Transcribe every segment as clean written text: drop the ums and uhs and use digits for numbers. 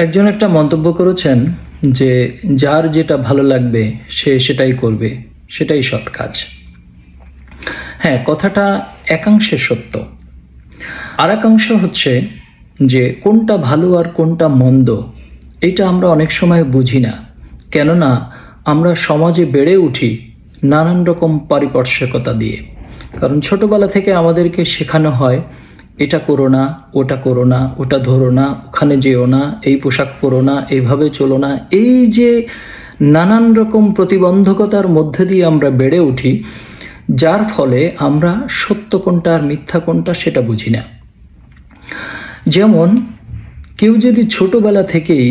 একজন একটা মন্তব্য করেছেন যে যার যেটা ভালো লাগবে সে সেটাই করবে, সেটাই সৎ কাজ। হ্যাঁ, কথাটা একাংশে সত্য। আর একাংশ হচ্ছে যে কোনটা ভালো আর কোনটা মন্দ এটা আমরা অনেক সময় বুঝি না। কেননা আমরা সমাজে বেড়ে উঠি নানান রকম পারিপার্শ্বিকতা দিয়ে। কারণ ছোটবেলা থেকে আমাদেরকে শেখানো হয় এটা করো না, ওটা করো না, ওটা ধরো না, ওখানে যেও না, এই পোশাক পরো না, এইভাবে চলো না। এই যে নানান রকম প্রতিবন্ধকতার মধ্যে দিয়ে আমরা বেড়ে উঠি, যার ফলে আমরা সত্য কোনটা আর মিথ্যা কোনটা সেটা বুঝি না। যেমন কেউ যদি ছোটবেলা থেকেই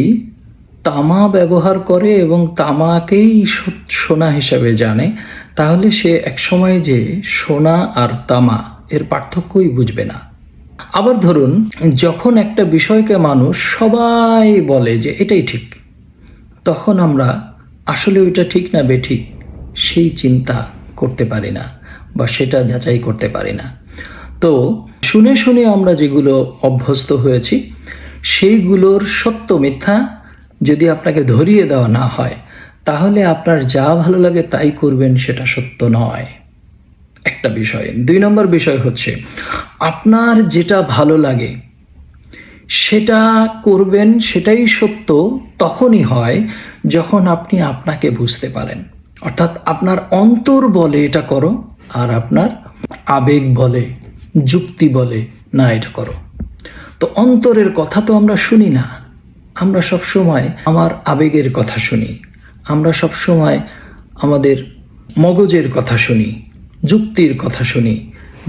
তামা ব্যবহার করে এবং তামাকেই সোনা হিসাবে জানে, তাহলে সে একসময় যে সোনা আর তামা এর পার্থক্যই বুঝবে না। আবার ধরুন, যখন একটা বিষয়কে মানুষ সবাই বলে যে এটাই ঠিক, তখন আমরা আসলে ওইটা ঠিক না বেঠিক সেই চিন্তা করতে পারি না বা সেটা যাচাই করতে পারি না। তো শুনে শুনে আমরা যেগুলো অভ্যস্ত হয়েছি সেইগুলোর সত্য মিথ্যা যদি আপনাকে ধরিয়ে দেওয়া না হয়, তাহলে আপনার যা ভালো লাগে তাই করবেন, সেটা সত্য নয়। একটা বিষয়। 2 নম্বর বিষয় হচ্ছে আপনার যেটা ভালো লাগে সেটা করবেন, সেটাই সত্য তখনই হয় যখন আপনি আপনাকে বুঝতে পারেন। অর্থাৎ আপনার অন্তর বলে এটা করো, আর আপনার আবেগ বলে, যুক্তি বলে না এটা করো। তো অন্তরের কথা তো আমরা শুনি না, আমরা সবসময় আমার আবেগের কথা শুনি, আমরা সবসময় আমাদের মগজের কথা শুনি, যুক্তির কথা শুনি,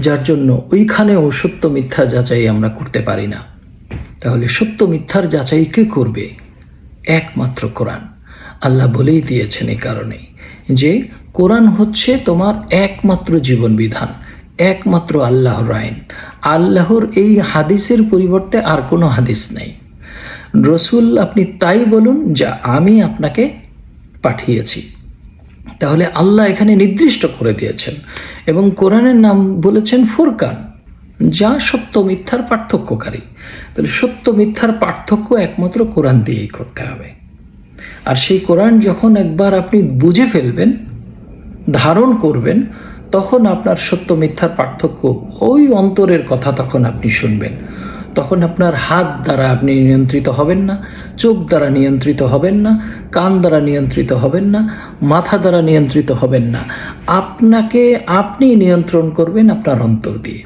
যার জন্য ওইখানেও সত্য মিথ্যা যাচাই আমরা করতে পারি না। তাহলে সত্য মিথ্যার যাচাই কে করবে? একমাত্র কোরআন। আল্লাহ বলেই দিয়েছেন এই কারণে যে কোরআন হচ্ছে তোমার একমাত্র জীবন বিধান, একমাত্র আল্লাহর আইন। আল্লাহর এই হাদিসের পরিবর্তে আর কোনো হাদিস নেই। রসুল আপনি তাই বলুন যা আমি আপনাকে পাঠিয়েছি। তাহলে আল্লাহ এখানে নির্দিষ্ট করে দিয়েছেন এবং কোরআনের নাম বলেছেন ফুরকান, যা সত্য মিথ্যার পার্থক্যকারী। তাহলে সত্য মিথ্যার পার্থক্য একমাত্র কোরআন দিয়েই করতে হবে। আর সেই কোরআন যখন একবার আপনি বুঝে ফেলবেন, ধারণ করবেন, তখন আপনার সত্য মিথ্যার পার্থক্য ওই অন্তরের কথা তখন আপনি শুনবেন। তখন আপনার হাত দ্বারা আপনি নিয়ন্ত্রিত হবেন না, চোখ দ্বারা নিয়ন্ত্রিত হবেন না, কান দ্বারা নিয়ন্ত্রিত হবেন না, মাথা দ্বারা নিয়ন্ত্রিত হবেন না। আপনাকে আপনি নিয়ন্ত্রণ করবেন আপনার অন্তর দিয়ে।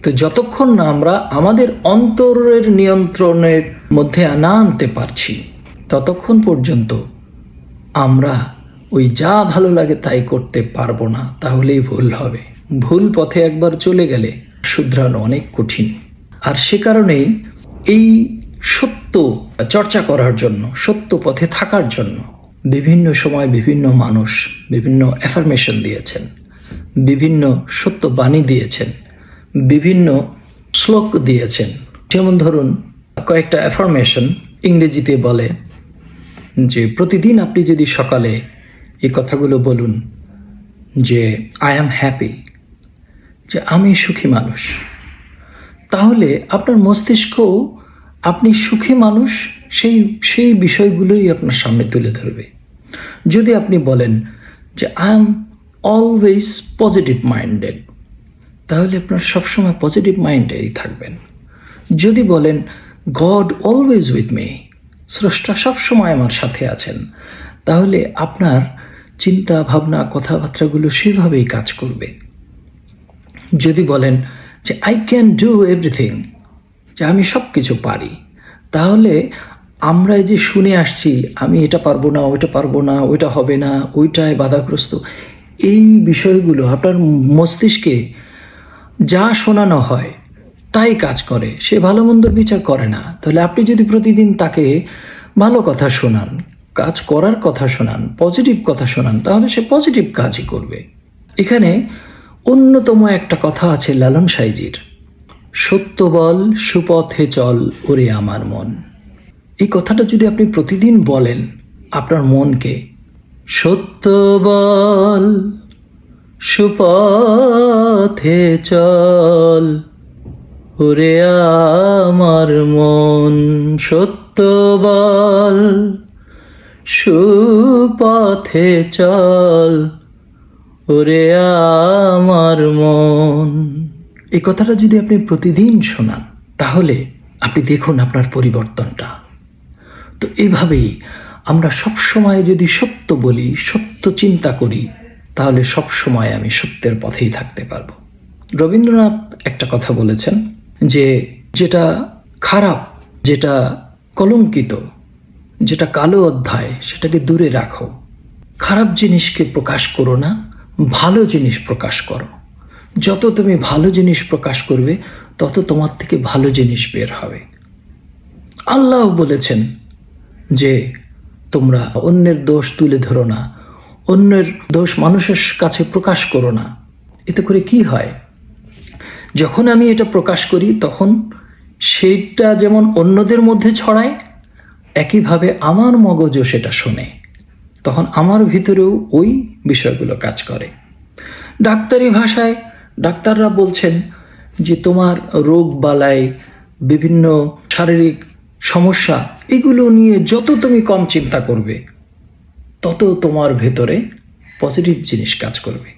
তো যতক্ষণ না আমরা আমাদের অন্তরের নিয়ন্ত্রণের মধ্যে না আনতে পারছি, ততক্ষণ পর্যন্ত আমরা ওই যা ভালো লাগে তাই করতে পারবো না। তাহলেই ভুল হবে। ভুল পথে একবার চলে গেলে শুধরানো অনেক কঠিন। আর সে কারণেই এই সত্য চর্চা করার জন্য, সত্য পথে থাকার জন্য বিভিন্ন সময় বিভিন্ন মানুষ বিভিন্ন অ্যাফার্মেশন দিয়েছেন, বিভিন্ন সত্য বাণী দিয়েছেন, বিভিন্ন শ্লোক দিয়েছেন। যেমন ধরুন, কয়েকটা অ্যাফার্মেশন ইংরেজিতে বলে যে প্রতিদিন আপনি যদি সকালে এই কথাগুলো বলুন যে আই অ্যাম হ্যাপি, যে আমি সুখী মানুষ, তাহলে আপনার মস্তিষ্কও আপনি সুখী মানুষ সেই বিষয়গুলোই আপনার সামনে তুলে ধরবে। যদি আপনি বলেন যে I am always positive minded, তাহলে আপনার সবসময় পজিটিভ মাইন্ডেই থাকবেন। যদি বলেন গড অলওয়েজ উইথ মি, স্রষ্টা সবসময় আমার সাথে আছেন, তাহলে আপনার চিন্তা ভাবনা কথাবার্তাগুলো সেভাবেই কাজ করবে। যদি বলেন যে আই ক্যান ডু এভরিথিং, যে আমি সব কিছু পারি, তাহলে আমরা যে শুনে আসছি আমি এটা পারবো না, ওইটা পারবো না, ওইটা হবে না, ওইটায় বাধাগ্রস্ত, এই বিষয়গুলো আপনার মস্তিষ্কে যা শোনানো হয় তাই কাজ করে, সে ভালো মন্দর বিচার করে না। তাহলে আপনি যদি প্রতিদিন তাকে ভালো কথা শোনান, কাজ করার কথা শোনান, পজিটিভ কথা শোনান, তাহলে সে পজিটিভ কাজই করবে। এখানে অন্যতম একটা কথা আছে লালন সাইজির, সত্য বল সুপথে চল ওরে আমার মন। এই কথাটা যদি আপনি প্রতিদিন বলেন আপনার মনকে, সত্য বল সুপথে চল ওরে আমার মন, সত্য সত্য বল, সুপথে চল ওরে আমার মন। এই কথাটা যদি আপনি প্রতিদিন শোনান তাহলে আপনি দেখুন আপনার পরিবর্তনটা। তো এইভাবেই আমরা সব সময় যদি সত্য বলি, সত্য চিন্তা করি, তাহলে সব সময় আমি সত্যের পথেই থাকতে পারবো। রবীন্দ্রনাথ একটা কথা বলেছেন যে যেটা খারাপ, যেটা কলঙ্কিত, যেটা কালো অধ্যায়, সেটাকে দূরে রাখো। খারাপ জিনিসকে প্রকাশ করো না, ভালো জিনিস প্রকাশ করো। যত তুমি ভালো জিনিস প্রকাশ করবে তত তোমার থেকে ভালো জিনিস বের হবে। আল্লাহ বলেছেন যে তোমরা অন্যের দোষ তুলে ধরো না, অন্যের দোষ মানুষের কাছে প্রকাশ করো না। এতে করে কি হয়, যখন আমি এটা প্রকাশ করি তখন সেটা যেমন অন্যদের মধ্যে ছড়ায়, একইভাবে আমার মগজও সেটা শোনে, তখন আমার ভিতরেও ওই বিষয়গুলো কাজ করে। ডাক্তারি ভাষায় ডাক্তাররা বলছেন যে তোমার রোগ বালাই, বিভিন্ন শারীরিক সমস্যা, এগুলো নিয়ে যত তুমি কম চিন্তা করবে তত তোমার ভেতরে পজিটিভ জিনিস কাজ করবে।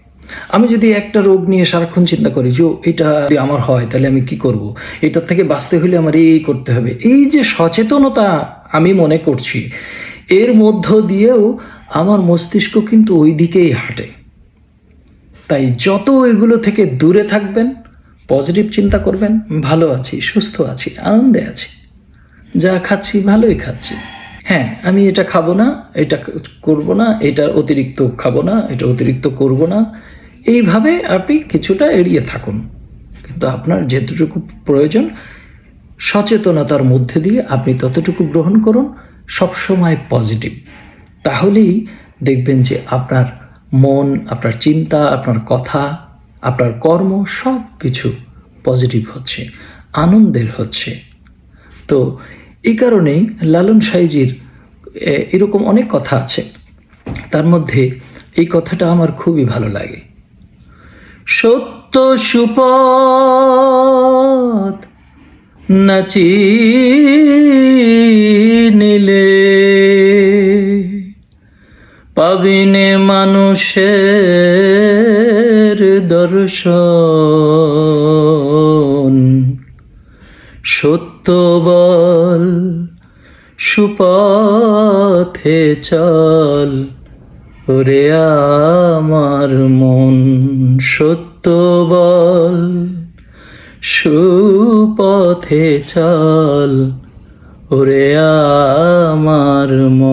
আমি যদি একটা রোগ নিয়ে সারাক্ষণ চিন্তা করি যে এটা যদি আমার হয় তাহলে আমি কি করব, এটার থেকে বাঁচতে হলে আমার এই করতে হবে, এই যে সচেতনতা আমি মনে করছি, এর মধ্য দিয়েও আমার মস্তিষ্ক কিন্তু ওই দিকেই হাঁটে। তাই যত এগুলো থেকে দূরে থাকবেন, পজিটিভ চিন্তা করবেন, ভালো আছি, সুস্থ আছি, আনন্দে আছি, যা খাচ্ছি ভালোই খাচ্ছি, হ্যাঁ আমি এটা খাবো না, এটা করব না, এটার অতিরিক্ত খাবো না, এটা অতিরিক্ত করব না, এইভাবে আপনি কিছুটা এড়িয়ে থাকুন। কিন্তু আপনার যেতটুকু প্রয়োজন সচেতনতার মধ্যে দিয়ে আপনি ততটুকু গ্রহণ করুন, সবসময় পজিটিভ। তাহলেই দেখবেন যে আপনার মন, আপনার চিন্তা, আপনার কথা, আপনার কর্ম সব কিছু পজিটিভ হচ্ছে, আনন্দের হচ্ছে। তো এই কারণেই লালন সাইজির এরকম অনেক কথা আছে, তার মধ্যে এই কথাটা আমার খুবই ভালো লাগে। সত্য সুপথ নাচি নিলে পাবিনে মানুষের দর্শন। সত্য বল, সুপথে চল ওরে আমার মন। সত্য বল, সুপথে চল ওরে আমার মন।